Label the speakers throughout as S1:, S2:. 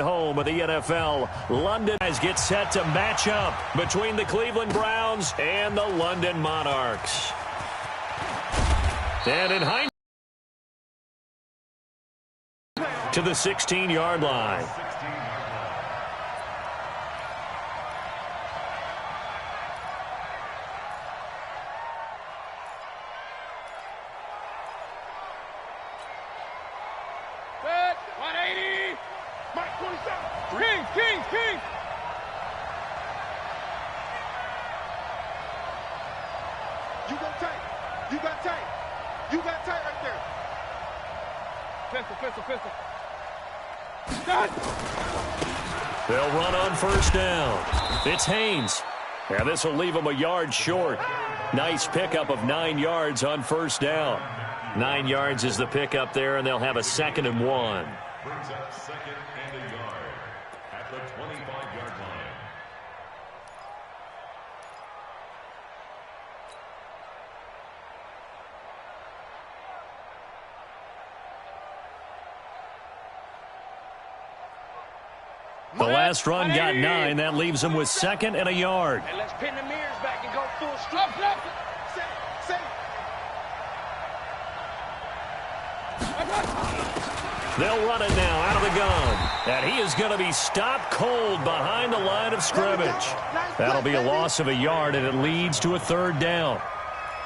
S1: Home of the NFL, London get set to match up between the Cleveland Browns and the London Monarchs. And in hindsight, to the 16-yard line.
S2: King. You got tight right there. Pistol.
S1: They'll run on first down. It's Haynes. Yeah, this will leave them a yard short. Nice pickup of 9 yards on first down. 9 yards is the pickup there, and they'll have a 2nd and 1.
S3: Brings up 2nd and a yard at the 25-yard line.
S1: The last run got 9. That leaves them with 2nd and a yard.
S2: Hey, let's pin the mirrors back and go full strip.
S1: They'll run it now out of the gun. And he is going to be stopped cold behind the line of scrimmage. That'll be a loss of a yard, and it leads to a 3rd down.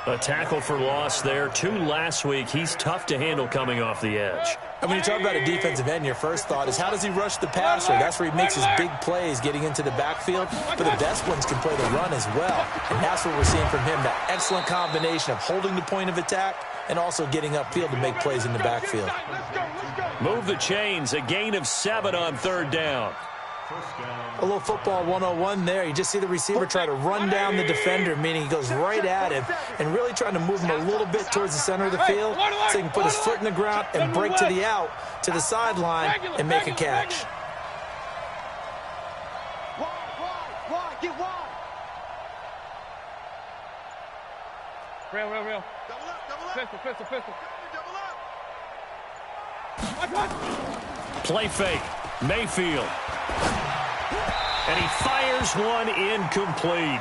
S1: A tackle for loss there. 2 last week. He's tough to handle coming off the edge.
S4: And when you talk about a defensive end, your first thought is how does he rush the passer? That's where he makes his big plays getting into the backfield. But the best ones can play the run as well. And that's what we're seeing from him, that excellent combination of holding the point of attack and also getting upfield to make plays in the backfield.
S1: Move the chains. A gain of 7 on 3rd down.
S4: A little football 101 there. You just see the receiver try to run down the defender, meaning he goes right at him and really trying to move him a little bit towards the center of the field so he can put his foot in the ground and break to the out, to the sideline, and make a catch.
S2: Get wide. Real. Pistol.
S1: Play fake. Mayfield. And he fires one incomplete.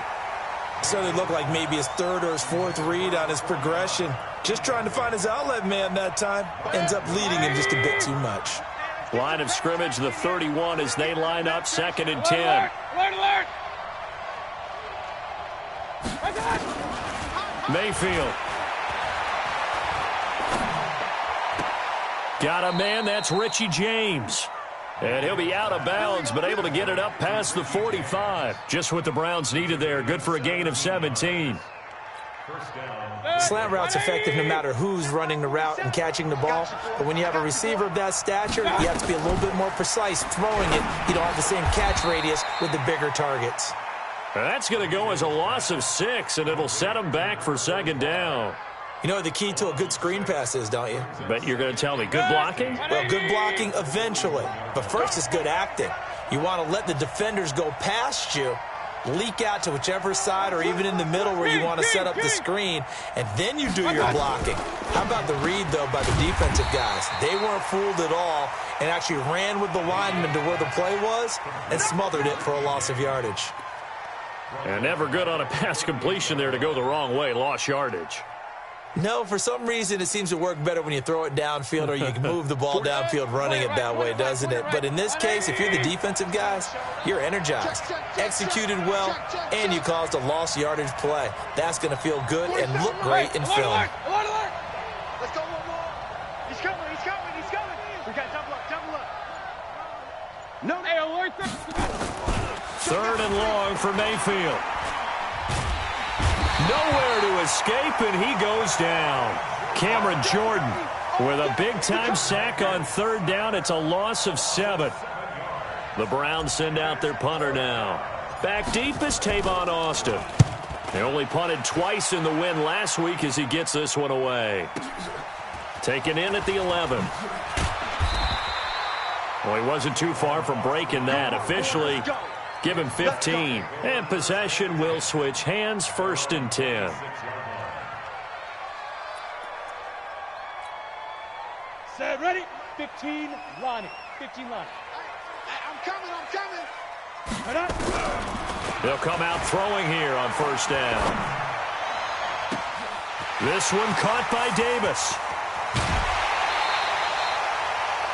S4: Certainly looked like maybe his 3rd or his 4th read on his progression. Just trying to find his outlet man that time. Ends up leading him just a bit too much.
S1: Line of scrimmage, the 31 as they line up 2nd and 10.
S2: Alert!
S1: Mayfield. Got a man, that's Richie James. And he'll be out of bounds, but able to get it up past the 45. Just what the Browns needed there. Good for a gain of 17.
S4: Slant route's effective no matter who's running the route and catching the ball. But when you have a receiver of that stature, you have to be a little bit more precise throwing it. You don't have the same catch radius with the bigger targets.
S1: That's going to go as a loss of 6, and it'll set them back for 2nd down.
S4: You know what the key to a good screen pass is, don't you?
S1: But you're going to tell me, good blocking?
S4: Well, good blocking eventually. But first is good acting. You want to let the defenders go past you, leak out to whichever side or even in the middle where you want to set up the screen, and then you do your blocking. How about the read, though, by the defensive guys? They weren't fooled at all and actually ran with the lineman to where the play was and smothered it for a loss of yardage.
S1: And never good on a pass completion there to go the wrong way. Lost yardage.
S4: No, for some reason it seems to work better when you throw it downfield or you can move the ball downfield running it that way, doesn't it? But in this case, if you're the defensive guys, you're energized, executed well, and you caused a lost yardage play. That's going to feel good and look great in film.
S2: Let's go one more. He's coming. We got double up. No, alert.
S1: 3rd and long for Mayfield. Nowhere to escape, and he goes down. Cameron Jordan with a big-time sack on 3rd down. It's a loss of 7. The Browns send out their punter now. Back deep is Tavon Austin. They only punted twice in the win last week as he gets this one away. Taken in at the 11. Well, he wasn't too far from breaking that. Officially, give him 15. And possession will switch hands, 1st and 10.
S2: Set, ready? 15, Lonnie. 15, Lonnie.
S1: They'll come out throwing here on first down. This one caught by Davis.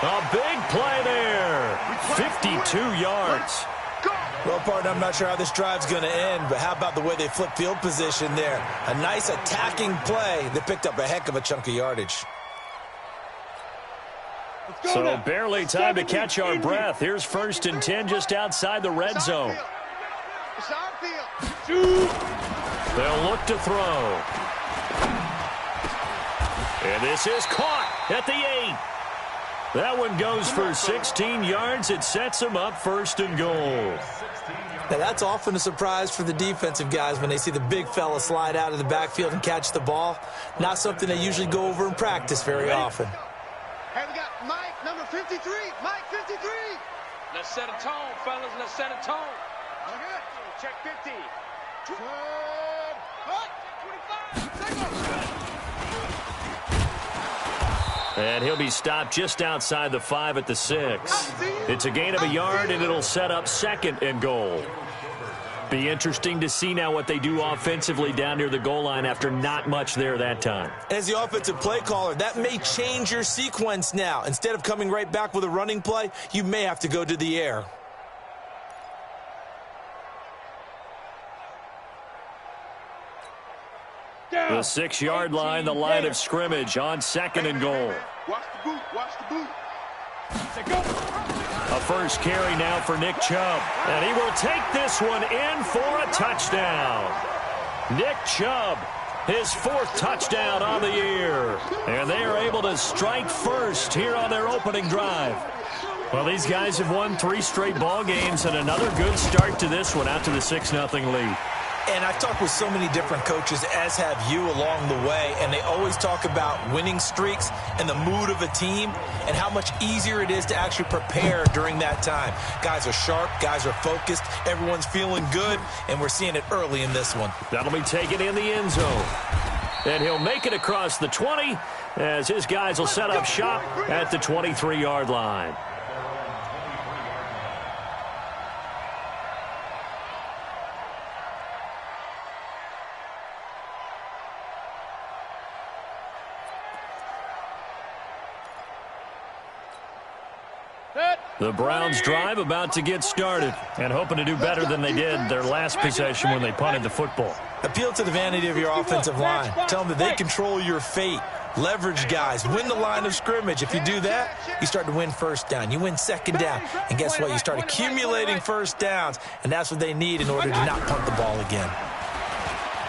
S1: A big play there. 52 yards.
S4: Well, partner, I'm not sure how this drive's going to end, but how about the way they flip field position there? A nice attacking play that picked up a heck of a chunk of yardage.
S1: So barely time to catch our breath. Here's 1st and 10 just outside the red zone. They'll look to throw. And this is caught at the 8. That one goes for 16 yards. It sets them up 1st and goal.
S4: Now, that's often a surprise for the defensive guys when they see the big fella slide out of the backfield and catch the ball. Not something they usually go over in practice very often.
S2: Hey, we got Mike, number 53. Mike, 53.
S5: Let's set a tone, fellas. Let's set a tone.
S2: All good. Check 50. Check 25.
S1: And he'll be stopped just outside the 5 at the 6. It's a gain of a yard, and it'll set up 2nd and goal. Be interesting to see now what they do offensively down near the goal line after not much there that time.
S4: As the offensive play caller, that may change your sequence now. Instead of coming right back with a running play, you may have to go to the air.
S1: The 6-yard line, the line of scrimmage on 2nd and goal.
S2: Watch the boot. Watch the boot.
S1: A first carry now for Nick Chubb. And he will take this one in for a touchdown. Nick Chubb, his 4th touchdown on the year. And they are able to strike first here on their opening drive. Well, these guys have won 3 straight ball games and another good start to this one out to the 6-0 lead.
S4: And I've talked with so many different coaches, as have you, along the way, and they always talk about winning streaks and the mood of a team and how much easier it is to actually prepare during that time. Guys are sharp, guys are focused, everyone's feeling good, and we're seeing it early in this one.
S1: That'll be taken in the end zone. And he'll make it across the 20 as his guys will set up shop at the 23-yard line. The Browns drive about to get started and hoping to do better than they did their last possession when they punted the football.
S4: Appeal to the vanity of your offensive line. Tell them that they control your fate. Leverage guys. Win the line of scrimmage. If you do that, you start to win first down. You win second down. And guess what? You start accumulating first downs. And that's what they need in order to not punt the ball again.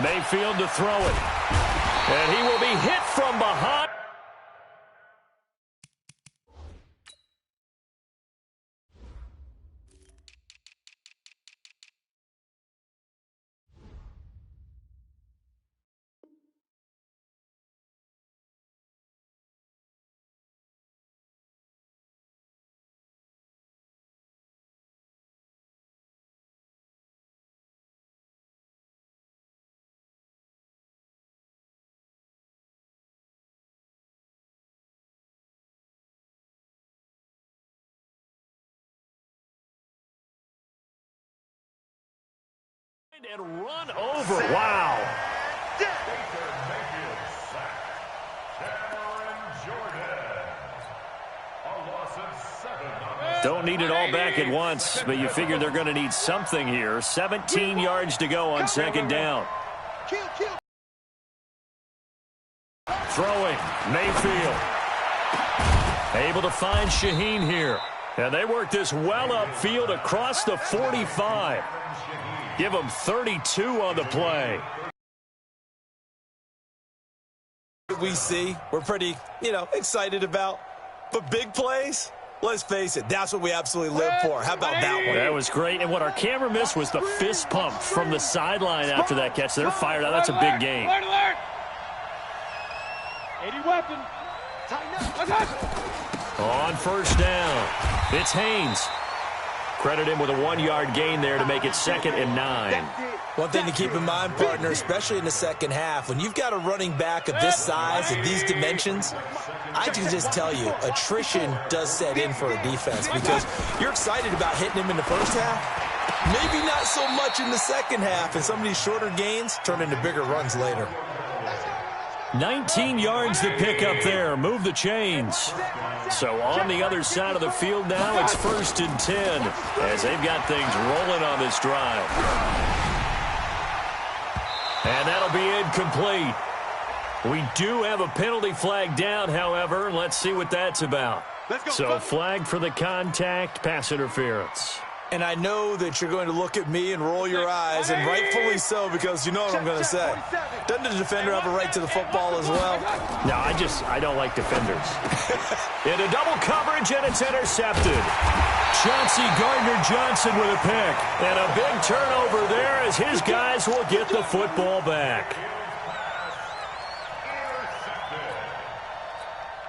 S1: Mayfield to throw it. And he will be hit from behind. And run over. Wow. Don't need it all back at once, but you figure they're going to need something here. 17 yards to go on 2nd down. Throwing, Mayfield. Able to find Shaheen here. And they work this well upfield across the 45. Give them 32 on the play.
S4: We see, we're pretty, excited about. But big plays, let's face it, that's what we absolutely live for. How about that one?
S1: That was great. And what our camera missed was the fist pump from the sideline after that catch. They're fired out. That's a big gain.
S2: 80 weapon.
S1: On first down, it's Haynes. Credit him with a 1-yard gain there to make it 2nd and 9.
S4: One thing to keep in mind, partner, especially in the second half, when you've got a running back of this size, of these dimensions, I can just tell you, attrition does set in for a defense because you're excited about hitting him in the first half, Maybe not so much in the second half, and some of these shorter gains turn into bigger runs later.
S1: 19 yards to pick up there. Move the chains. So on the other side of the field now, it's 1st and 10 as they've got things rolling on this drive. And that'll be incomplete. We do have a penalty flag down, however. Let's see what that's about. So flag for the contact, pass interference.
S4: And I know that you're going to look at me and roll your eyes, and rightfully so, because you know what I'm going to say. Doesn't the defender have a right to the football as well?
S1: No, I don't like defenders. Into double coverage, and it's intercepted. Chauncey Gardner-Johnson with a pick. And a big turnover there as his guys will get the football back.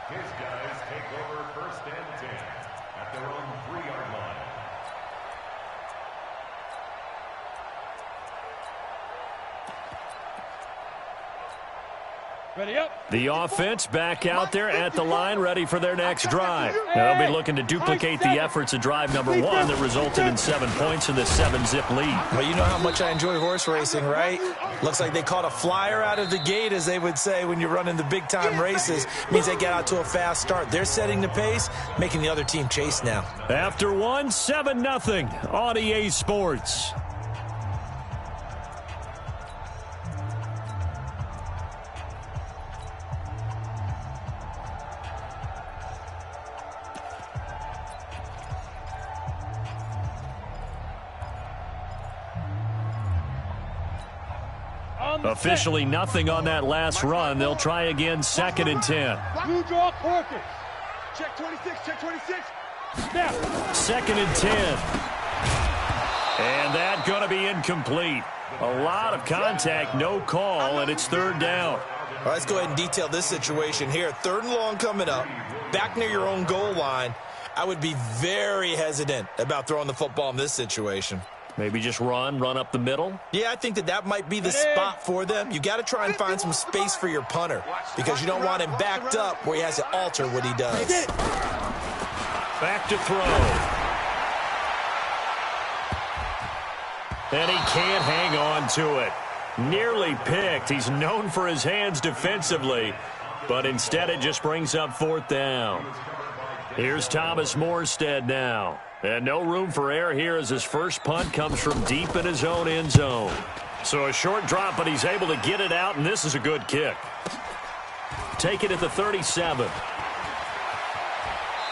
S3: His guys take over 1st and 10 at their own 3-yard line.
S5: Ready up.
S1: The offense back out there at the line, ready for their next drive. Now they'll be looking to duplicate the efforts of drive number 1 that resulted in 7 points in this 7-zip lead.
S4: Well, you know how much I enjoy horse racing, right? Looks like they caught a flyer out of the gate, as they would say when you're running the big-time races. Means they get out to a fast start. They're setting the pace, making the other team chase now.
S1: After 1, 7-0 on EA Sports. Officially nothing on that last run. They'll try again, 2nd and 10.
S5: Blue draw Corkers.
S2: Check 26, check 26.
S5: Snap.
S1: 2nd and 10. And that going to be incomplete. A lot of contact, no call, and it's 3rd down.
S4: All right, let's go ahead and detail this situation here. 3rd and long coming up, back near your own goal line. I would be very hesitant about throwing the football in this situation.
S1: Maybe just run up the middle?
S4: Yeah, I think that might be the spot for them. You got to try and find some space for your punter because you don't want him backed up where he has to alter what he does.
S1: Back to throw. And he can't hang on to it. Nearly picked. He's known for his hands defensively, but instead it just brings up 4th down. Here's Thomas Morstead now. And no room for error here as his first punt comes from deep in his own end zone. So a short drop, but he's able to get it out, and this is a good kick. Take it at the 37.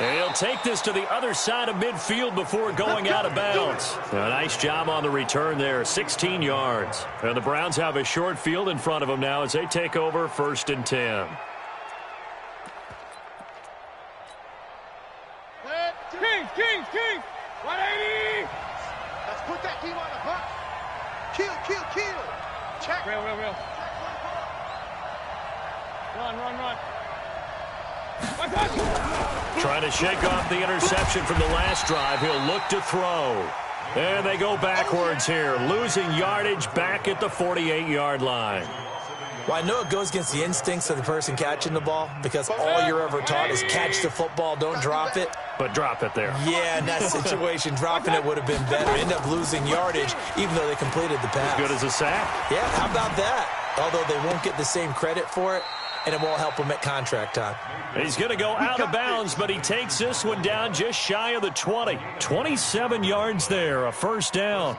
S1: And he'll take this to the other side of midfield before going out of bounds. A nice job on the return there, 16 yards. And the Browns have a short field in front of them now as they take over 1st and 10.
S5: Kings. 180.
S2: Let's put that team on the hook. Kill. Check.
S5: Real. Run.
S1: Trying to shake off the interception from the last drive. He'll look to throw. And they go backwards here, losing yardage back at the 48-yard line.
S4: Well, I know it goes against the instincts of the person catching the ball because all you're ever taught is catch the football, don't drop it.
S1: But drop it there.
S4: Yeah, in that situation, dropping it would have been better. End up losing yardage, even though they completed the pass.
S1: As good as a sack.
S4: Yeah, how about that? Although they won't get the same credit for it, and it won't help them at contract time.
S1: He's going to go out of bounds, but he takes this one down just shy of the 20. 27 yards there, a 1st down.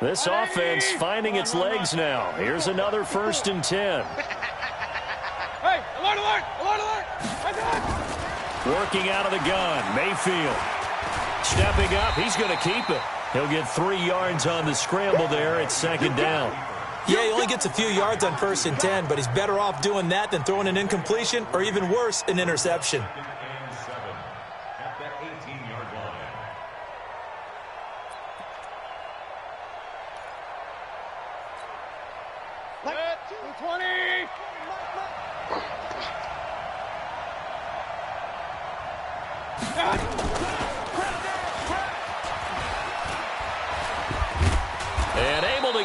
S1: This offense finding its legs now. Here's another 1st and 10.
S5: Hey, alert!
S1: Working out of the gun, Mayfield. Stepping up, he's going to keep it. He'll get 3 yards on the scramble there. It's 2nd down.
S4: Yeah, he only gets a few yards on 1st and 10, but he's better off doing that than throwing an incompletion or even worse, an interception.
S3: At the 18-yard line.
S5: Let 20.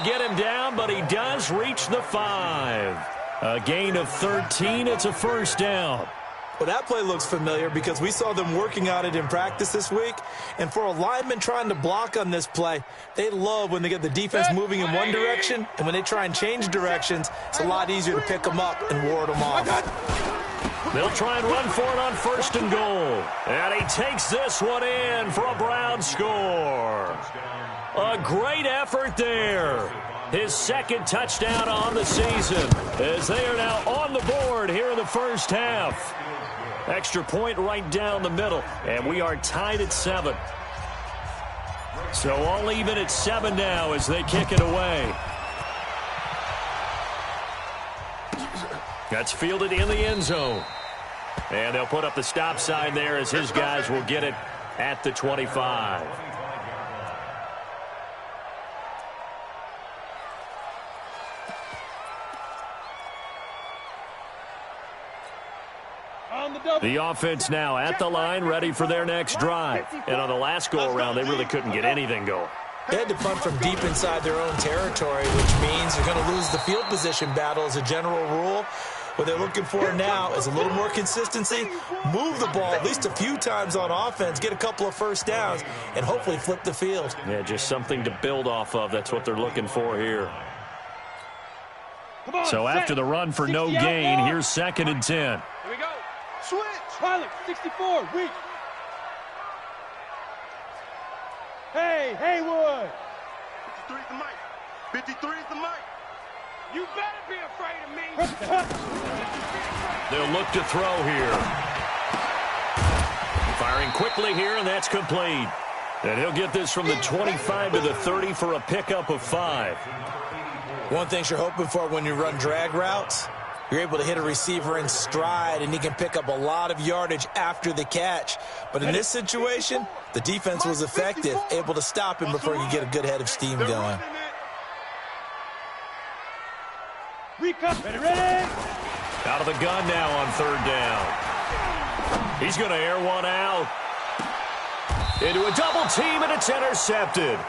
S1: get him down, but he does reach the 5. A gain of 13. It's a first down.
S4: Well, that play looks familiar because we saw them working on it in practice this week. And for a lineman trying to block on this play, they love when they get the defense moving in one direction. And when they try and change directions, it's a lot easier to pick them up and ward them off.
S1: They'll try and run for it on first and goal. And he takes this one in for a Brown score. A great effort there. His second touchdown on the season as they are now on the board here in the first half. Extra point right down the middle, and we are tied at 7. So all even at 7 now as they kick it away. That's fielded in the end zone. And they'll put up the stop sign there as his guys will get it at the 25. The offense now at the line, ready for their next drive. And on the last go-around, they really couldn't get anything going.
S4: They had to punt from deep inside their own territory, which means they're going to lose the field position battle as a general rule. What they're looking for now is a little more consistency, move the ball at least a few times on offense, get a couple of first downs, and hopefully flip the field.
S1: Yeah, just something to build off of. That's what they're looking for here. So after the run for no gain, here's 2nd and 10.
S2: Here we go. Switch.
S5: Pilot, 64, weak. Hey, Haywood.
S2: 53 is the mic. 53 is the mic. You better be afraid of me.
S1: They'll look to throw here. Firing quickly here, and that's complete. And he'll get this from the 25 to the 30 for a pickup of 5.
S4: One thing you're hoping for when you run drag routes, you're able to hit a receiver in stride, and he can pick up a lot of yardage after the catch. But in this situation, the defense was effective, able to stop him before you get a good head of steam going.
S5: Ready?
S1: Out of the gun now on 3rd down. He's going to air one out. Into a double team, and it's intercepted.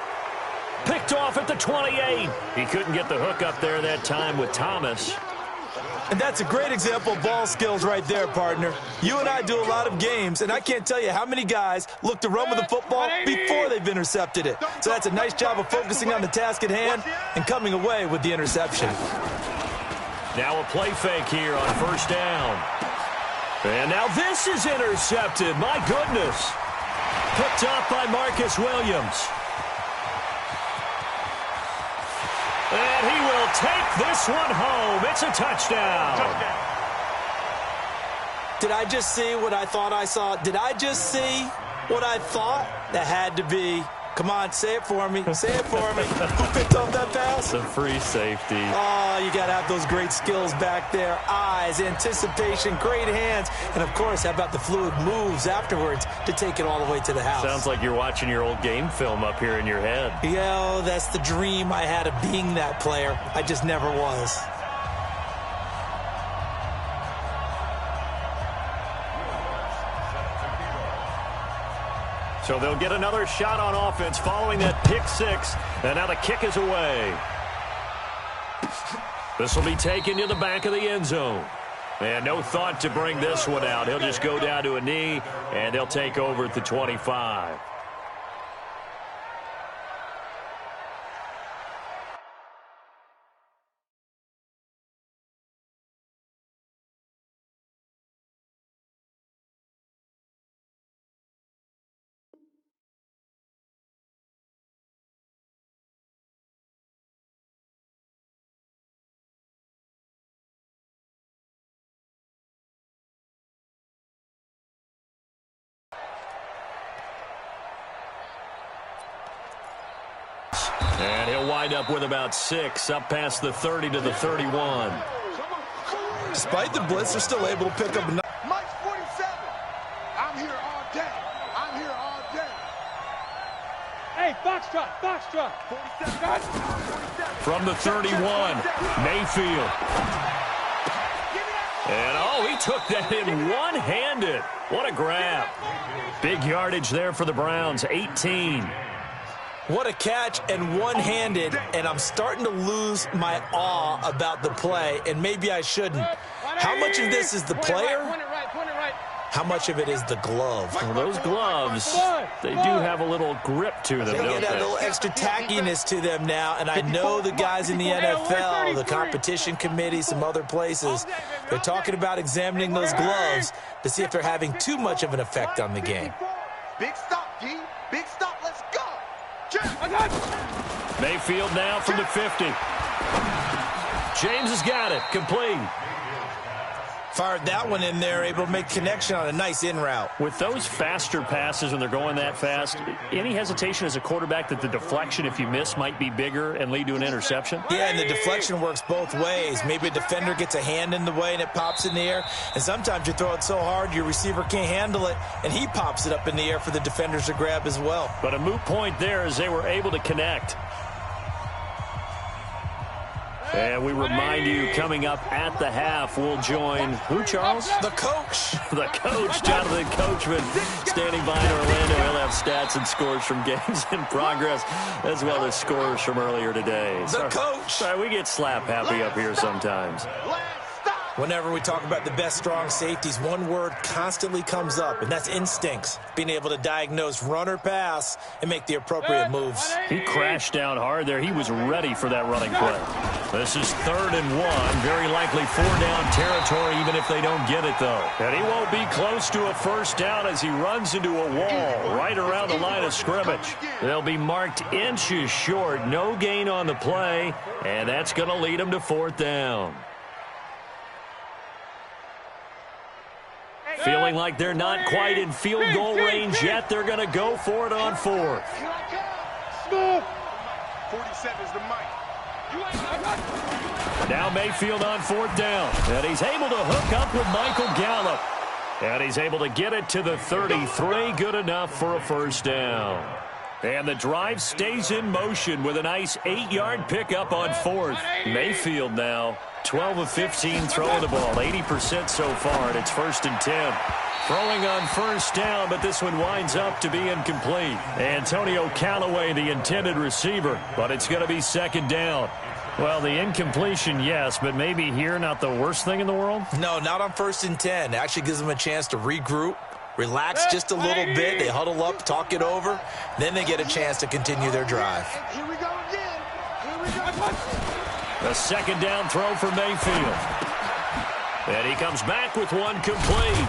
S1: Picked off at the 28. He couldn't get the hook up there that time with Thomas.
S4: And that's a great example of ball skills right there, partner. You and I do a lot of games, and I can't tell you how many guys look to run with the football before they've intercepted it. So that's a nice job of focusing on the task at hand and coming away with the interception.
S1: Now a play fake here on 1st down. And now this is intercepted. My goodness. Picked up by Marcus Williams. And he will take this one home. It's a touchdown.
S4: Did I just see what I thought I saw? Did I just see what I thought? That had to be. Come on, say it for me. Say it for me. Who picked up that pass?
S1: The free safety.
S4: Oh, you got to have those great skills back there. Eyes, anticipation, great hands. And, of course, how about the fluid moves afterwards to take it all the way to the house?
S1: Sounds like you're watching your old game film up here in your head.
S4: Yeah, that's the dream I had of being that player. I just never was.
S1: So they'll get another shot on offense following that pick 6. And now the kick is away. This will be taken to the back of the end zone. And no thought to bring this one out. He'll just go down to a knee, and they'll take over at the 25. And he'll wind up with about 6, up past the 30 to the 31.
S4: Despite the blitz, they're still able to pick up.
S2: Mike's 47. I'm here all day. I'm here all day.
S5: Hey, foxtrot.
S2: 47.
S1: From the 31, Mayfield. And, oh, he took that in one-handed. What a grab. Big yardage there for the Browns, 18.
S4: What a catch, and one-handed, and I'm starting to lose my awe about the play, and maybe I shouldn't. How much of this is the player? How much of it is the glove?
S1: Well, those gloves, they do have a little grip to them,
S4: They
S1: don't
S4: get a
S1: they?
S4: little extra tackiness to them now, and I know the guys in the NFL, the competition committee, some other places, they're talking about examining those gloves to see if they're having too much of an effect on the game.
S2: Big stop, D. Big stop. Let's go.
S1: Mayfield now from the 50. James has got it. Complete.
S4: Fired that one in there, able to make connection on a nice in route.
S1: With those faster passes when they're going that fast, any hesitation as a quarterback that the deflection, if you miss, might be bigger and lead to an interception?
S4: Yeah, and the deflection works both ways. Maybe a defender gets a hand in the way and it pops in the air, and sometimes you throw it so hard your receiver can't handle it, and he pops it up in the air for the defenders to grab as well.
S1: But a moot point there as they were able to connect. And we remind you, coming up at the half, we'll join who, Charles?
S4: The coach.
S1: The coach, Jonathan Coachman, standing by in Orlando. He'll have stats and scores from games in progress, as well as scores from earlier today.
S4: The coach.
S1: Sorry, we get slap happy up here sometimes.
S4: Whenever we talk about the best strong safeties, one word constantly comes up, and that's instincts. Being able to diagnose run or pass and make the appropriate moves.
S1: He crashed down hard there. He was ready for that running play. This is 3rd and 1. Very likely 4-down territory, even if they don't get it, though. And he won't be close to a first down as he runs into a wall right around the line of scrimmage. They'll be marked inches short. No gain on the play, and that's going to lead them to 4th down. Feeling like they're not quite in field goal range yet. They're going to go for it on 4th.
S2: 47 is the mic.
S1: Now Mayfield on 4th down. And he's able to hook up with Michael Gallup. And he's able to get it to the 33. Good enough for a first down. And the drive stays in motion with a nice 8-yard pickup on 4th. Mayfield now 12 of 15 throwing the ball, 80% so far, and it's 1st and 10. Throwing on first down, but this one winds up to be incomplete. Antonio Callaway, the intended receiver, but it's going to be 2nd down. Well, the incompletion, yes, but maybe here not the worst thing in the world?
S4: No, not on 1st and 10. It actually gives them a chance to regroup, relax just a little bit. They huddle up, talk it over. Then they get a chance to continue their drive.
S2: Here we go again. Here we go.
S1: The 2nd down throw for Mayfield. And he comes back with one complete.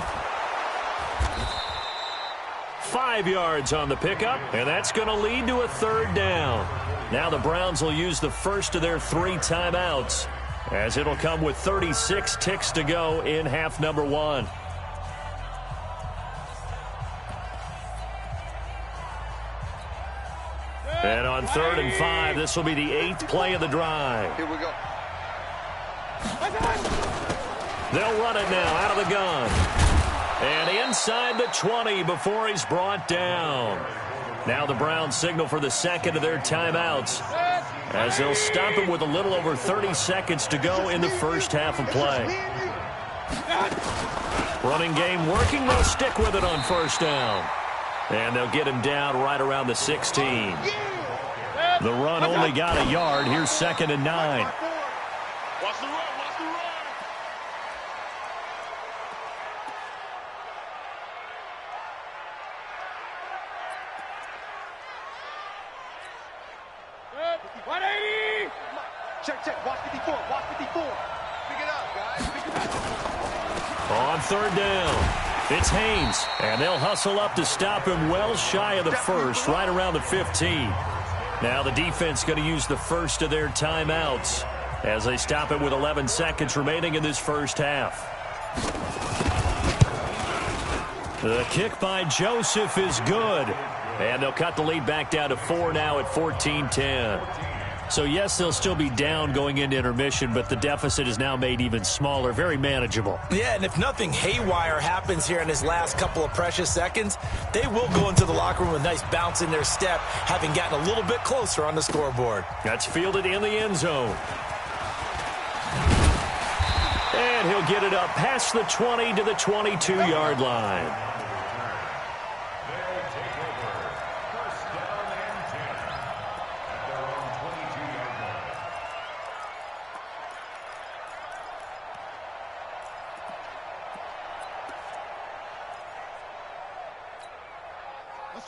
S1: 5 yards on the pickup, and that's going to lead to a 3rd down. Now the Browns will use the first of their 3 timeouts, as it'll come with 36 ticks to go in half number 1. And on 3rd and 5, this will be the 8th play of the drive.
S2: Here we go.
S1: They'll run it now out of the gun. And inside the 20 before he's brought down. Now the Browns signal for the 2nd of their timeouts, as they'll stop him with a little over 30 seconds to go in the first half of play. Running game working. They'll stick with it on 1st down. And they'll get him down right around the 16. The run only got a yard. Here's 2nd and 9.
S2: Watch the run. Watch the run. Check. Watch 54. Watch 54. Pick it up, guys. Pick it up.
S1: On 3rd down. It's Haynes, and they'll hustle up to stop him well shy of the 1st, right around the 15. Now the defense going to use the first of their timeouts as they stop it with 11 seconds remaining in this first half. The kick by Joseph is good, and they'll cut the lead back down to 4 now at 14-10. So, yes, they'll still be down going into intermission, but the deficit is now made even smaller, very manageable.
S4: Yeah, and if nothing haywire happens here in his last couple of precious seconds, they will go into the locker room with a nice bounce in their step, having gotten a little bit closer on the scoreboard.
S1: That's fielded in the end zone. And he'll get it up past the 20 to the 22-yard line.
S3: 1st down and 10.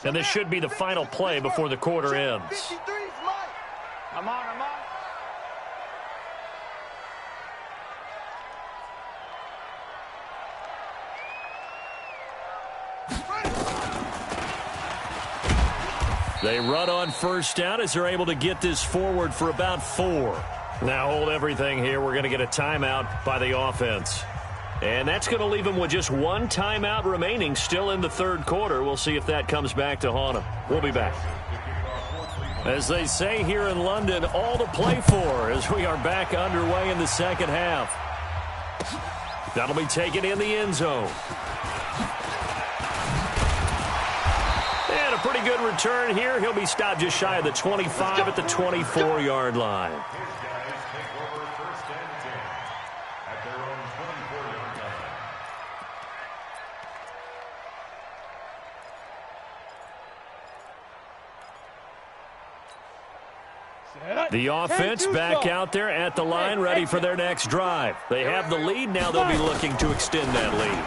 S1: And this should be the final play before the quarter ends.
S2: 53's Mike. I'm on.
S1: They run on first down as they're able to get this forward for about 4. Now hold everything here. We're going to get a timeout by the offense. And that's going to leave them with just one timeout remaining still in the third quarter. We'll see if that comes back to haunt them. We'll be back. As they say here in London, all to play for as we are back underway in the second half. That'll be taken in the end zone. And a pretty good return here. He'll be stopped just shy of the 25 at the 24-yard line. The offense back out there at the line, ready for their next drive. They have the lead. Now they'll be looking to extend that lead.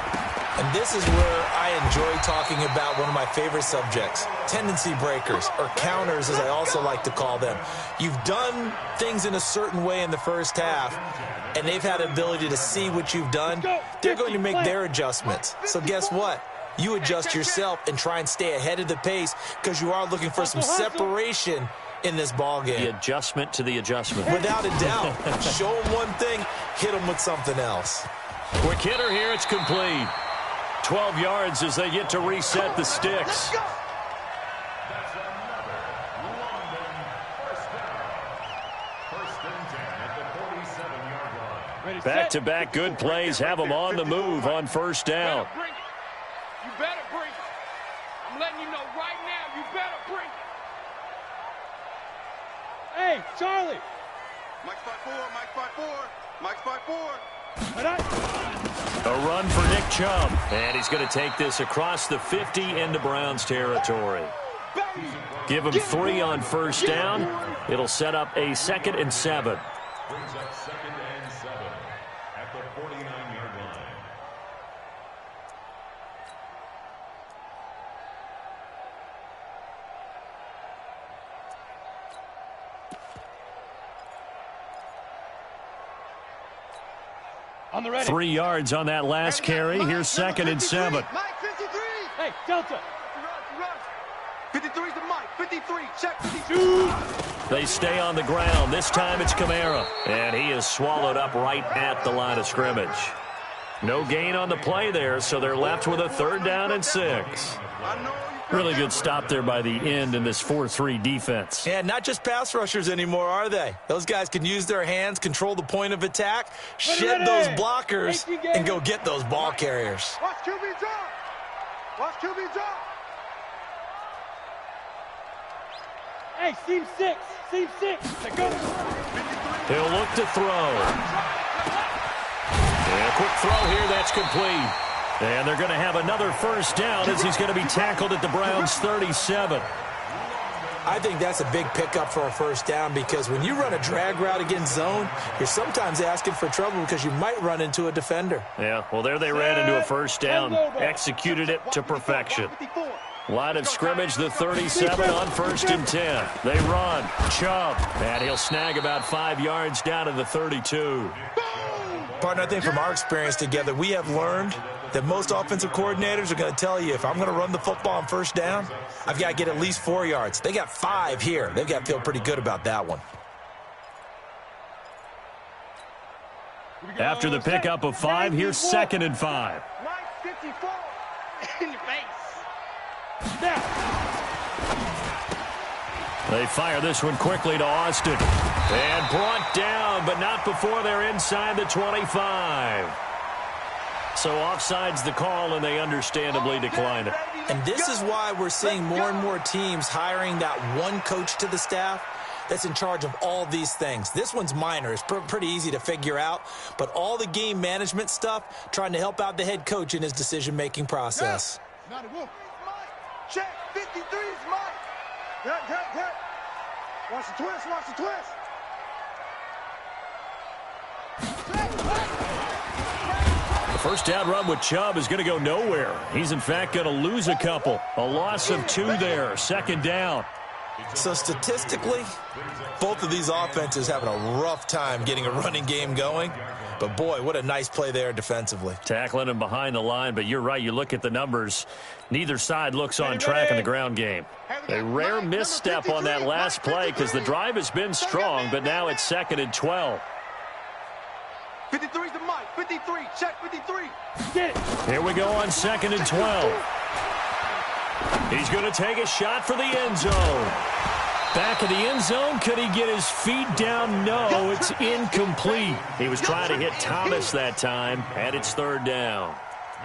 S4: And this is where I enjoy talking about one of my favorite subjects, tendency breakers, or counters as I also like to call them. You've done things in a certain way in the first half, and they've had the ability to see what you've done. They're going to make their adjustments. So guess what? You adjust yourself and try and stay ahead of the pace because you are looking for some separation in this ball game.
S1: The adjustment to the adjustment.
S4: Without a doubt. Show them one thing, hit them with something else.
S1: Quick hitter here, it's complete. 12 yards as they get to reset the sticks.
S3: That's another London first down. First and 10 at the 47-yard line.
S1: Back-to-back good plays have them on the move on first down.
S2: You better bring it. I'm letting you know right now, you better bring it.
S5: Hey, Charlie.
S2: Mike's 5'4", Mike's 5'4", Mike's 5'4".
S1: A run for Nick Chubb. And he's going to take this across the 50 into Browns territory. Give him 3 on first down. It'll set up a 2nd and 7.
S3: Brings up 2nd and 7 at the 49-yard line.
S5: On the ready.
S1: 3 yards on that last carry. Here's 2nd and 7.
S2: Mike, 53.
S5: Hey, Delta.
S2: 53's the Mike. 53. Check 52.
S1: They stay on the ground. This time it's Kamara. And he is swallowed up right at the line of scrimmage. No gain on the play there, so they're left with a 3rd down and 6. Really good stop there by the end in this 4-3 defense.
S4: And not just pass rushers anymore, are they? Those guys can use their hands, control the point of attack, shed those blockers, and go get those ball carriers.
S2: Watch QB drop. Watch QB drop.
S5: Hey, seam 6. Seam 6. Now go.
S1: He'll look to throw. And a quick throw here, that's complete. And they're going to have another first down as he's going to be tackled at the Browns' 37.
S4: I think that's a big pickup for a first down because when you run a drag route against zone, you're sometimes asking for trouble because you might run into a defender.
S1: Yeah, well, there they ran into a first down, executed it to perfection. Line of scrimmage, the 37 on 1st and 10. They run. Chubb, and he'll snag about 5 yards down to the 32.
S4: Partner, I think from our experience together, we have learned that most offensive coordinators are going to tell you if I'm going to run the football on first down, I've got to get at least 4 yards. They got 5 here. They've got to feel pretty good about that one.
S1: After the pickup of 5, here's 2nd and 5.
S2: Mike, 54. In your face.
S1: They fire this one quickly to Austin. And brought down, but not before they're inside the 25. So offside's the call, and they understandably decline it.
S4: And this is why we're seeing more and more teams hiring that one coach to the staff that's in charge of all these things. This one's minor. It's pretty easy to figure out. But all the game management stuff, trying to help out the head coach in his decision-making process.
S2: Check. 53's Mike. Good. Watch the twist. Watch the twist.
S1: First down run with Chubb is going to go nowhere. He's, in fact, going to lose a couple. A loss of 2 there. Second down.
S4: So statistically, both of these offenses having a rough time getting a running game going. But, boy, what a nice play there defensively.
S1: Tackling him behind the line, but you're right. You look at the numbers. Neither side looks on track in the ground game. A rare misstep on that last play because the drive has been strong, but now it's 2nd and 12.
S2: 53's the mic. 53. Check 53.
S5: Get it.
S1: Here we go on 2nd and 12. He's going to take a shot for the end zone. Back in the end zone. Could he get his feet down? No, it's incomplete. He was trying to hit Thomas that time, and it's 3rd down.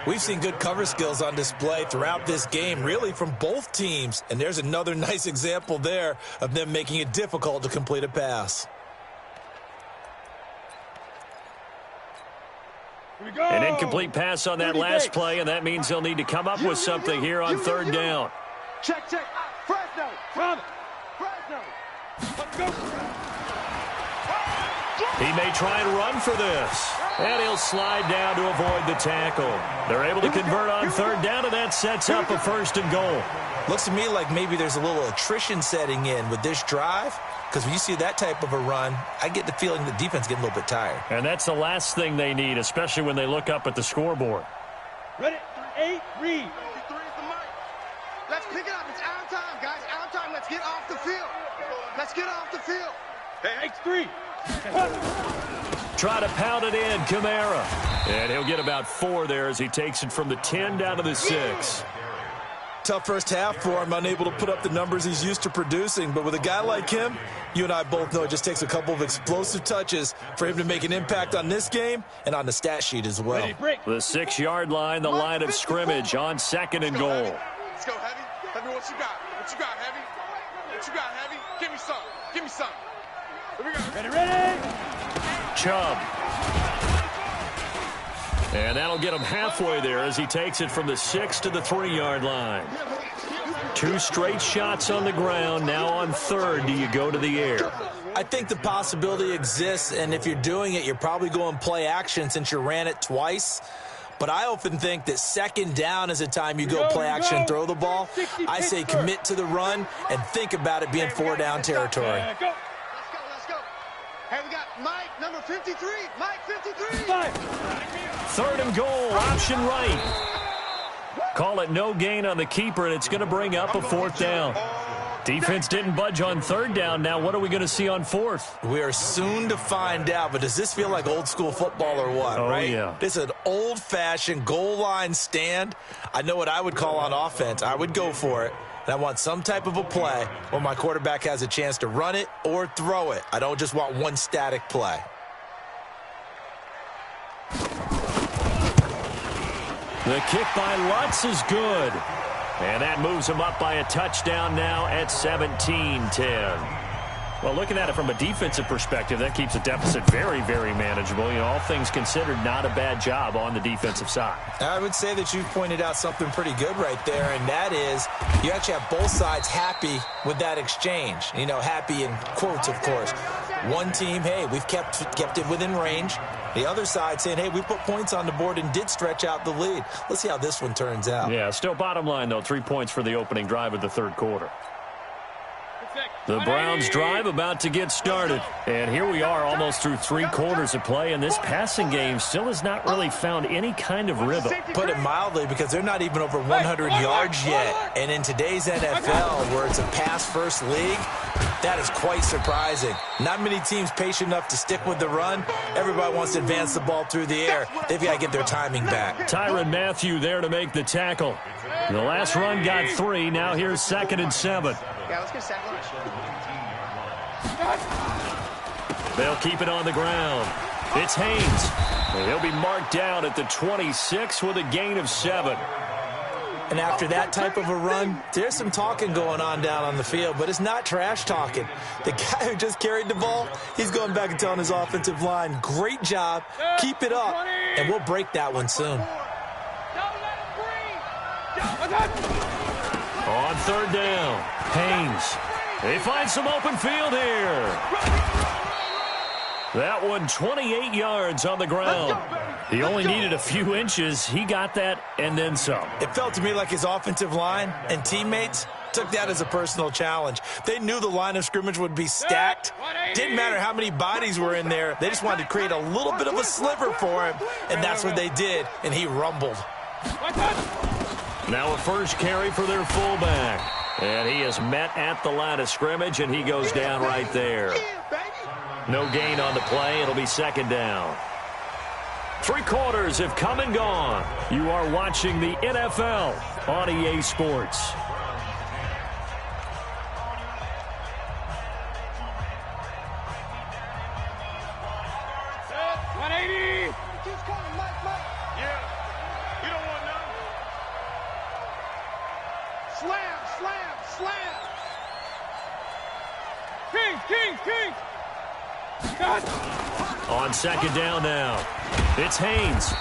S4: We've seen good cover skills on display throughout this game, really from both teams. And there's another nice example there of them making it difficult to complete a pass.
S1: An incomplete pass on that last play, and that means they'll need to come up with something here on 3rd down.
S2: Check. Fresno.
S5: Come.
S2: Fresno.
S5: Let's go.
S1: He may try and run for this. And he'll slide down to avoid the tackle. They're able to convert on 3rd down, and that sets up a 1st and goal.
S4: Looks to me like maybe there's a little attrition setting in with this drive. Because when you see that type of a run, I get the feeling the defense getting a little bit tired.
S1: And that's the last thing they need, especially when they look up at the scoreboard.
S5: Ready? 8, read.
S2: 53 is the mic. Let's pick it up. It's out of time, guys. Out of time. Let's get off the field. Let's get off the field.
S5: Hey, X3.
S1: Try to pound it in, Kamara. And he'll get about 4 there as he takes it from the 10 down to the 6.
S4: Tough first half for him, unable to put up the numbers he's used to producing. But with a guy like him, you and I both know it just takes a couple of explosive touches for him to make an impact on this game and on the stat sheet as well.
S1: The 6-yard line, the line of scrimmage on 2nd and goal.
S2: Let's go, Heavy. Heavy, what you got? What you got, Heavy? What you got, Heavy? Give me some. Give me some.
S5: Ready?
S1: Chubb. And that'll get him halfway there as he takes it from the 6 to the 3-yard line. 2 straight shots on the ground. Now on 3rd, do you go to the air?
S4: I think the possibility exists, and if you're doing it, you're probably going play action since you ran it twice. But I often think that 2nd down is a time you go play action, throw the ball. I say commit to the run and think about it being 4-down territory.
S2: Let's go. Hey, we got Mike, number 53. Mike, 53.
S1: 3rd and goal, option right. Call it no gain on the keeper, and it's going to bring up a 4th down. Defense didn't budge on 3rd down. Now what are we going to see on 4th?
S4: We are soon to find out, but does this feel like old school football or what, right?
S1: Yeah.
S4: This is an old-fashioned goal line stand. I know what I would call on offense. I would go for it. And I want some type of a play where my quarterback has a chance to run it or throw it. I don't just want one static play.
S1: The kick by Lutz is good. And that moves him up by a touchdown now at 17-10. Well, looking at it from a defensive perspective, that keeps the deficit very, very manageable. You know, all things considered, not a bad job on the defensive side. I
S4: would say that you pointed out something pretty good right there, and that is you actually have both sides happy with that exchange. You know, happy in quotes, of course. One team, hey, we've kept it within range. The other side saying, hey, we put points on the board and did stretch out the lead. Let's see how this one turns out.
S1: Yeah, still bottom line, though, 3 points for the opening drive of the 3rd quarter. The Browns drive about to get started. And here we are almost through 3 quarters of play, and this passing game still has not really found any kind of rhythm.
S4: Put it mildly, because they're not even over 100 yards yet. And in today's NFL, where it's a pass-first league, that is quite surprising. Not many teams patient enough to stick with the run. Everybody wants to advance the ball through the air. They've got to get their timing back.
S1: Tyrann Mathieu there to make the tackle. The last run got 3. Now here's 2nd and 7.
S2: Yeah, let's get sack lunch.
S1: They'll keep it on the ground. It's Haynes. He'll be marked down at the 26 with a gain of 7.
S4: And after that type of a run, there's some talking going on down on the field, but it's not trash talking. The guy who just carried the ball, he's going back and telling his offensive line, great job, keep it up, and we'll break that one soon.
S1: On 3rd down, Haynes. They find some open field here. That one 28 yards on the ground. He only needed a few inches. He got that and then some.
S4: It felt to me like his offensive line and teammates took that as a personal challenge. They knew the line of scrimmage would be stacked. Didn't matter how many bodies were in there. They just wanted to create a little bit of a sliver for him, and that's what they did, and he rumbled.
S1: Now a first carry for their fullback. And he is met at the line of scrimmage, and he goes down right there. No gain on the play. It'll be second down. 3 quarters have come and gone. You are watching the NFL on EA Sports.
S5: King!
S1: On second down now, it's Haynes.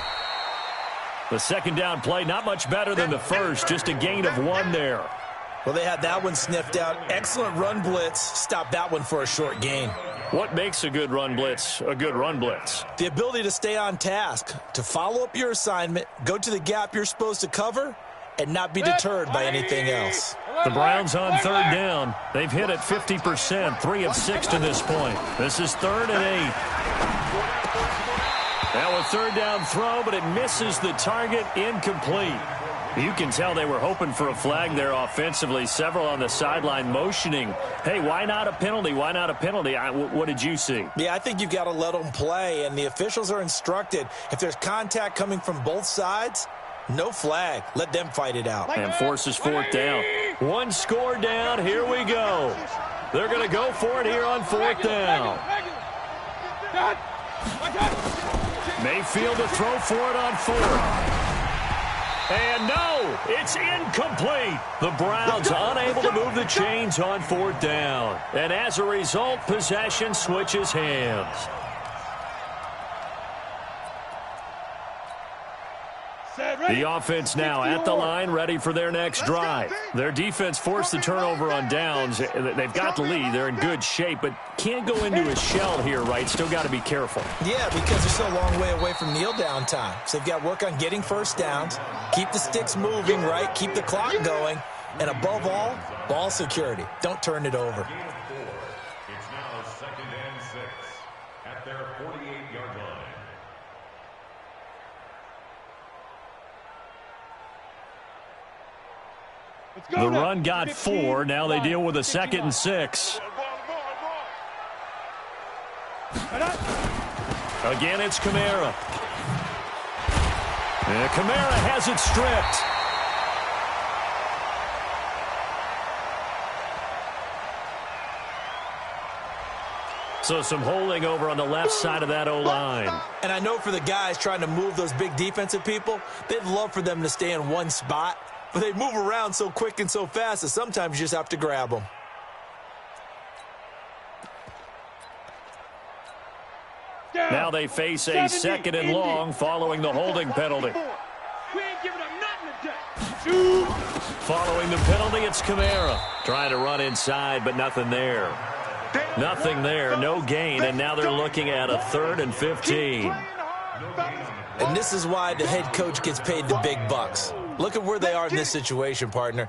S1: The second down play, not much better than the first, just a gain of 1 there.
S4: Well, they had that one sniffed out. Excellent run blitz. Stopped that one for a short gain.
S1: What makes a good run blitz a good run blitz?
S4: The ability to stay on task, to follow up your assignment, go to the gap you're supposed to cover, and not be deterred by anything else.
S1: The Browns on third down. They've hit it 50%, 3 of 6 to this point. This is 3rd and 8. Now a third down throw, but it misses the target, incomplete. You can tell they were hoping for a flag there offensively. Several on the sideline motioning, hey, why not a penalty? Why not a penalty? What did you see?
S4: Yeah, I think you've got to let them play, and the officials are instructed. If there's contact coming from both sides, no flag. Let them fight it out.
S1: And forces 4th down. 1 score down. Here we go. They're going to go for it here on 4th down. Mayfield to throw for it on 4th. And no, it's incomplete. The Browns unable to move the chains on 4th down. And as a result, possession switches hands. The offense now at the line, ready for their next drive. Their defense forced the turnover on downs. They've got the lead. They're in good shape, but can't go into a shell here, right? Still got to be careful.
S4: Yeah, because they're still a long way away from kneel down time. So they've got to work on getting first downs, keep the sticks moving, right? Keep the clock going. And above all, ball security. Don't turn it over.
S3: It's now 2nd and 6 at their 48-yard line.
S1: The run got 4. Now they deal with a 2nd and 6. Again, it's Kamara. And Kamara has it stripped. So some holding over on the left side of that O-line.
S4: And I know for the guys trying to move those big defensive people, they'd love for them to stay in one spot. But they move around so quick and so fast that sometimes you just have to grab them.
S1: Now they face a 2nd and long following the holding penalty.
S5: We ain't giving up nothing today.
S1: Following the penalty, it's Kamara. Trying to run inside, but nothing there. Nothing there, no gain, and now they're looking at a 3rd and 15.
S4: And this is why the head coach gets paid the big bucks. Look at where they are in this situation, partner.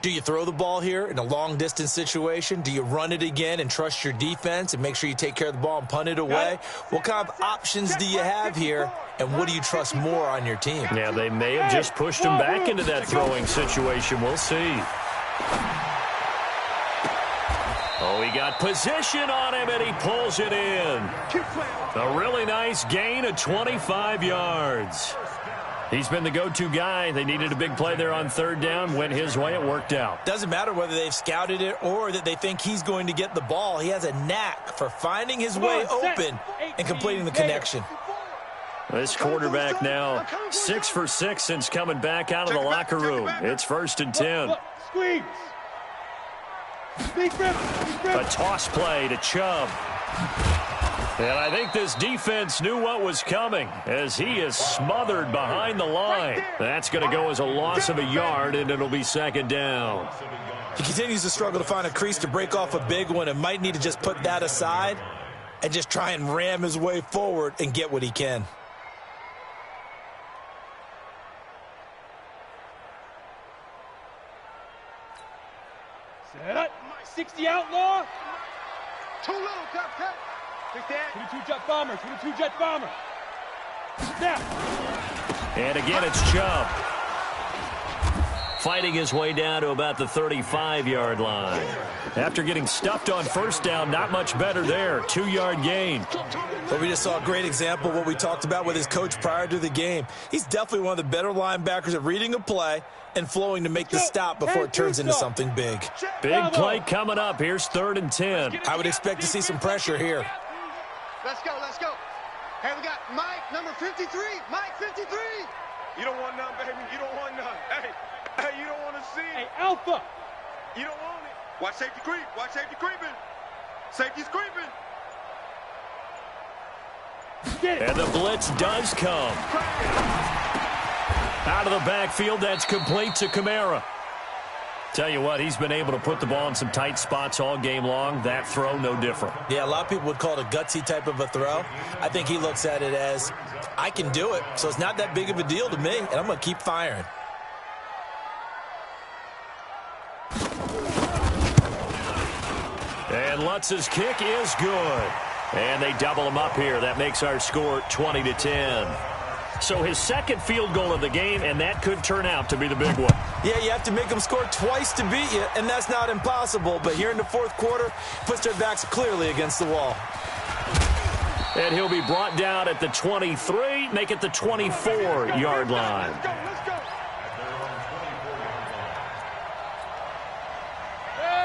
S4: Do you throw the ball here in a long-distance situation? Do you run it again and trust your defense and make sure you take care of the ball and punt it away? What kind of options do you have here, and what do you trust more on your team?
S1: Yeah, they may have just pushed him back into that throwing situation. We'll see. Oh, he got position on him, and he pulls it in. A really nice gain of 25 yards. He's been the go-to guy. They needed a big play there on 3rd down. Went his way. It worked out.
S4: Doesn't matter whether they've scouted it or that they think he's going to get the ball. He has a knack for finding his way open and completing the connection.
S1: This quarterback now 6 for 6 since coming back out of the locker room. It's 1st and 10.
S5: Squeeze.
S1: A toss play to Chubb. And I think this defense knew what was coming as he is smothered behind the line. That's going to go as a loss of a yard, and it'll be 2nd down.
S4: He continues to struggle to find a crease to break off a big one and might need to just put that aside and just try and ram his way forward and get what he can.
S5: Set. 60 outlaw.
S2: Too low, cut. Take that.
S5: 22 jet bomber. 22 jet bomber. Snap.
S1: And again, it's Chubb. Fighting his way down to about the 35-yard line. After getting stuffed on first down, not much better there. 2-yard gain.
S4: But we just saw a great example of what we talked about with his coach prior to the game. He's definitely one of the better linebackers at reading a play and flowing to make the stop before it turns into something big.
S1: Big play coming up. Here's 3rd and 10.
S4: I would expect to see some pressure here.
S2: Let's go. Hey, we got Mike, number 53. Mike, 53. You don't want none, baby. You don't want none. Hey, you don't want to see it.
S5: Hey, Alpha.
S2: You don't want it. Watch safety creep. Watch safety creeping. Safety's creeping.
S1: And the blitz does come. Out of the backfield, that's complete to Kamara. Tell you what, he's been able to put the ball in some tight spots all game long. That throw, no different.
S4: Yeah, a lot of people would call it a gutsy type of a throw. I think he looks at it as, I can do it, so it's not that big of a deal to me, and I'm going to keep firing.
S1: And Lutz's kick is good. And they double him up here. That makes our score 20-10. So his second field goal of the game, and that could turn out to be the big one.
S4: Yeah, you have to make them score twice to beat you, and that's not impossible. But here in the fourth quarter, puts their backs clearly against the wall.
S1: And he'll be brought down at the 23, make it the 24-yard line.
S2: Let's go.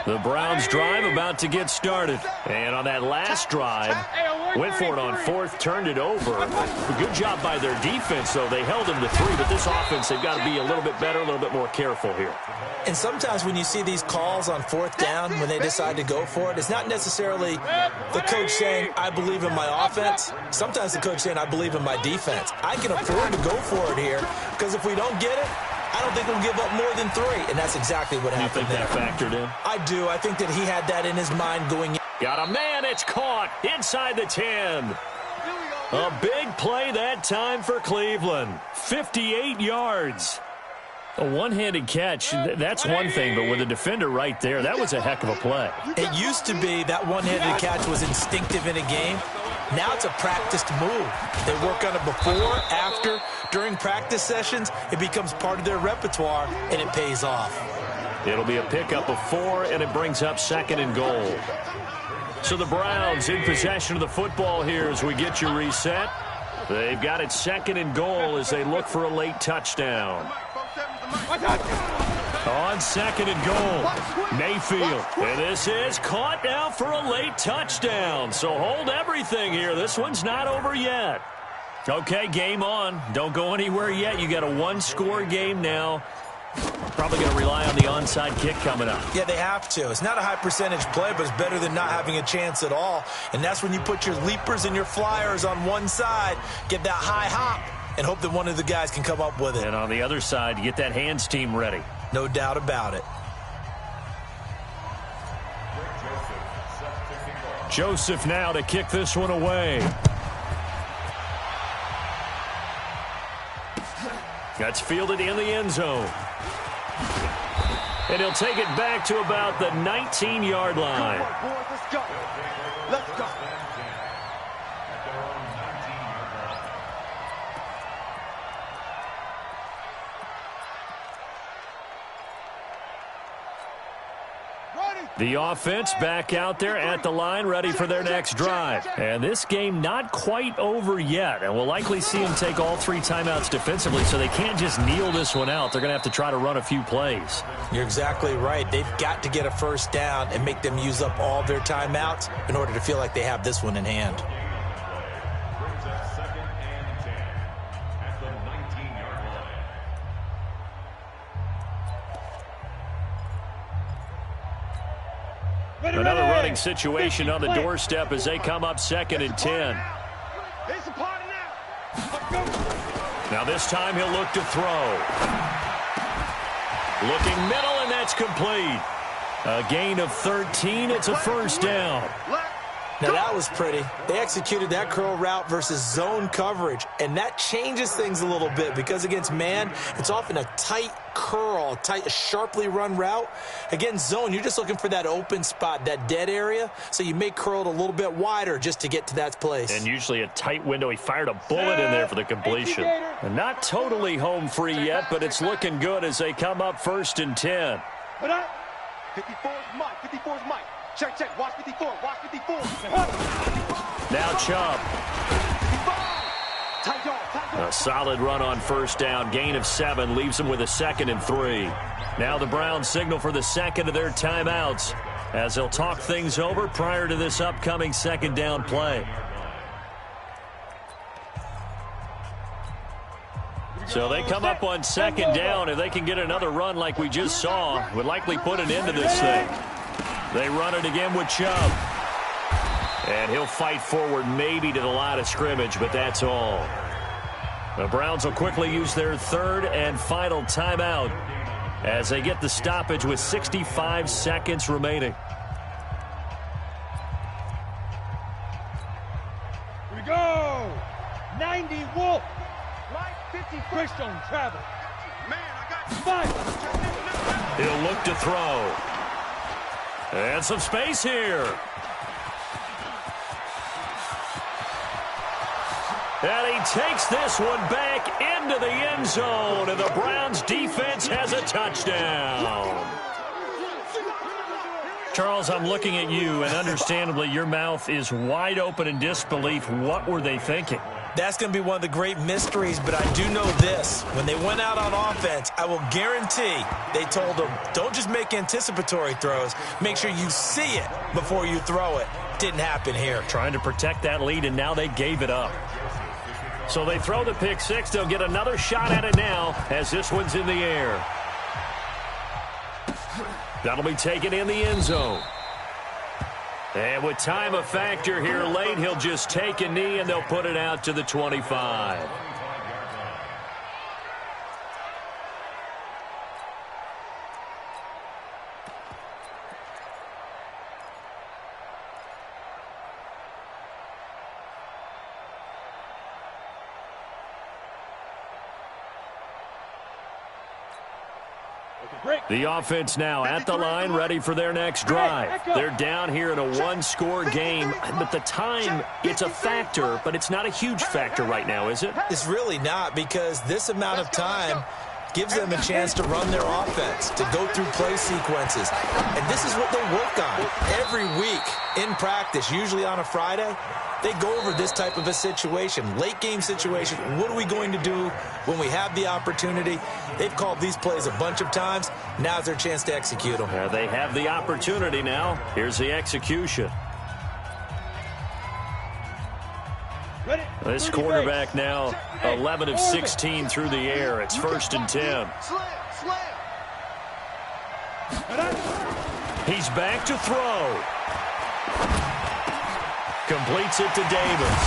S1: The Browns drive about to get started. And on that last drive, went for it on 4th, turned it over. Good job by their defense, though. They held them to 3, but this offense, they've got to be a little bit better, a little bit more careful here.
S4: And sometimes when you see these calls on 4th down, when they decide to go for it, it's not necessarily the coach saying, I believe in my offense. Sometimes the coach saying, I believe in my defense. I can afford to go for it here, because if we don't get it, I don't think we'll give up more than 3, and that's exactly what happened there.
S1: You think that factored in?
S4: I do. I think that he had that in his mind going in.
S1: Got a man, it's caught inside the 10. A big play that time for Cleveland. 58 yards. A one-handed catch, that's one thing, but with a defender right there, that was a heck of a play.
S4: It used to be that one-handed catch was instinctive in a game. Now it's a practiced move. They work on it before, after, during practice sessions. It becomes part of their repertoire, and it pays off.
S1: It'll be a pickup of 4, and it brings up 2nd and goal. So the Browns in possession of the football here as we get you reset. They've got it 2nd and goal as they look for a late touchdown. On 2nd and goal, Mayfield. And this is caught now for a late touchdown. So hold everything here. This one's not over yet. Okay, game on. Don't go anywhere yet. You got a 1-score game now. Probably going to rely on the onside kick coming up.
S4: Yeah, they have to. It's not a high percentage play, but it's better than not having a chance at all. And that's when you put your leapers and your flyers on one side, get that high hop, and hope that one of the guys can come up with it.
S1: And on the other side, you get that hands team ready.
S4: No doubt about it.
S1: Joseph now to kick this one away. That's fielded in the end zone. And he'll take it back to about the 19-yard line.
S2: Come on, boys, let's go. Let's go.
S1: The offense back out there at the line, ready for their next drive. And this game not quite over yet. And we'll likely see them take all 3 timeouts defensively, so they can't just kneel this one out. They're going to have to try to run a few plays.
S4: You're exactly right. They've got to get a first down and make them use up all their timeouts in order to feel like they have this one in hand.
S1: Another running situation on the doorstep as they come up 2nd and 10.
S2: It's a party now.
S1: Now this time he'll look to throw. Looking middle, and that's complete. A gain of 13. It's a first down.
S4: Now that was pretty. They executed that curl route versus zone coverage, and that changes things a little bit because against man, it's often a tight curl, tight, sharply run route. Again, zone, you're just looking for that open spot, that dead area, so you may curl it a little bit wider just to get to that place.
S1: And usually a tight window. He fired a bullet in there for the completion. And not totally home free yet, but it's looking good as they come up 1st and 10.
S2: 54's Mike. 54's Mike. Check. Watch 54. Watch 54.
S1: Now Chubb. A solid run on 1st down. Gain of 7 leaves them with a 2nd and 3. Now the Browns signal for the 2nd of their timeouts as they'll talk things over prior to this upcoming 2nd down play. So they come up on 2nd down. If they can get another run like we just saw, would likely put an end to this thing. They run it again with Chubb. And he'll fight forward maybe to the line of scrimmage, but that's all. The Browns will quickly use their 3rd and final timeout as they get the stoppage with 65 seconds remaining.
S5: Here we go. 90 Wolf. Christian travel.
S2: Man, I got
S5: 5.
S1: He'll look to throw. And some space here. And he takes this one back into the end zone, and the Browns defense has a touchdown. Charles, I'm looking at you, and understandably your mouth is wide open in disbelief. What were they thinking?
S4: That's going to be one of the great mysteries, but I do know this. When they went out on offense, I will guarantee they told them, don't just make anticipatory throws. Make sure you see it before you throw it. Didn't happen here.
S1: Trying to protect that lead, and now they gave it up. So they throw the pick 6. They'll get another shot at it now as this one's in the air. That'll be taken in the end zone. And with time a factor here late, he'll just take a knee and they'll put it out to the 25. The offense now at the line, ready for their next drive. They're down here in a one-score game, but the time, it's a factor, but it's not a huge factor right now, is it?
S4: It's really not, because this amount of time gives them a chance to run their offense, to go through play sequences. And this is what they work on every week in practice, usually on a Friday. They go over this type of a situation, late game situation. What are we going to do when we have the opportunity? They've called these plays a bunch of times. Now's their chance to execute them.
S1: They have the opportunity now. Here's the execution. This quarterback now 11 of 16 through the air. It's 1st and 10. He's back to throw. Completes it to Davis.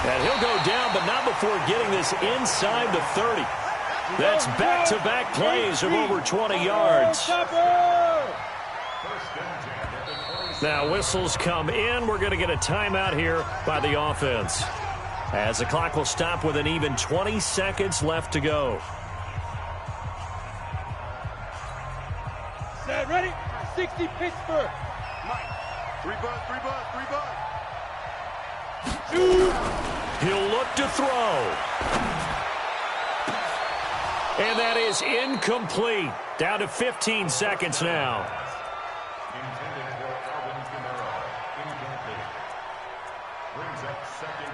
S1: And he'll go down, but not before getting this inside the 30. That's back-to-back plays of over 20 yards. Now whistles come in. We're going to get a timeout here by the offense, as the clock will stop with an even 20 seconds left to go.
S5: Set, ready? 60 Pittsburgh.
S2: Mike. 3 bud.
S1: He'll look to throw. And that is incomplete. Down to 15 seconds now.
S3: Intended for Alvin Kamara. Incomplete. Brings up 2nd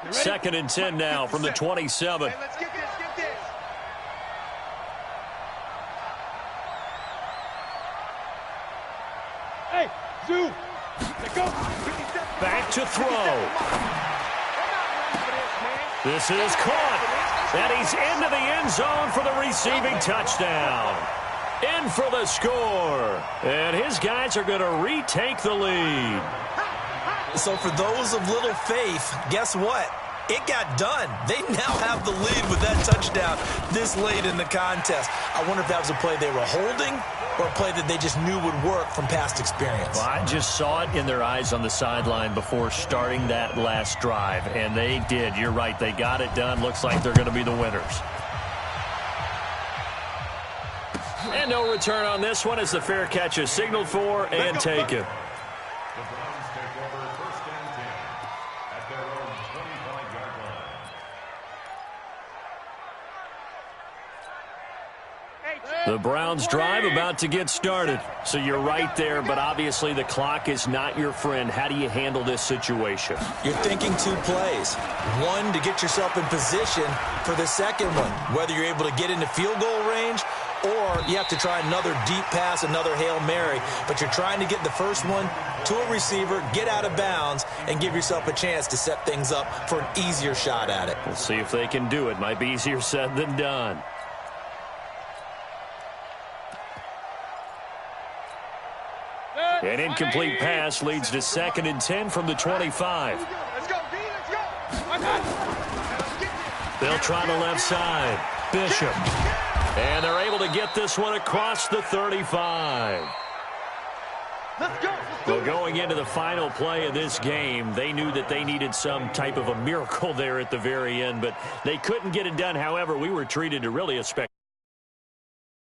S3: and 10.
S1: 2nd and 10 now from the 27.
S2: Hey, let's get this.
S5: Hey, Zoo. Let's go.
S1: Back to throw. This is caught. And he's into the end zone for the receiving touchdown. In for the score. And his guys are going to retake the lead.
S4: So for those of little faith, guess what? it got done. They now have the lead with that touchdown this late in the contest. I wonder if that was a play they were holding or a play that they just knew would work from past experience.
S1: Well, I just saw it in their eyes on the sideline before starting that last drive, and they did. You're right. They got it done. Looks like they're going to be the winners. And no return on this one as the fair catch is signaled for and taken.
S3: The Browns take over 1st and 10 at their own 25-yard line.
S1: The Browns drive about to get started. So you're right there, but obviously the clock is not your friend. How do you handle this situation?
S4: You're thinking 2 plays. One, to get yourself in position for the second one, whether you're able to get into field goal range or you have to try another deep pass, another Hail Mary. But you're trying to get the first one to a receiver, get out of bounds, and give yourself a chance to set things up for an easier shot at it.
S1: We'll see if they can do it. Might be easier said than done. An incomplete pass leads to 2nd and 10 from the 25.
S2: Let's go, B, let's go.
S1: They'll try the left side. Bishop. And they're able to get this one across the 35.
S2: Let's go.
S1: Well, going into the final play of this game, they knew that they needed some type of a miracle there at the very end, but they couldn't get it done. However, we were treated to really a spectacular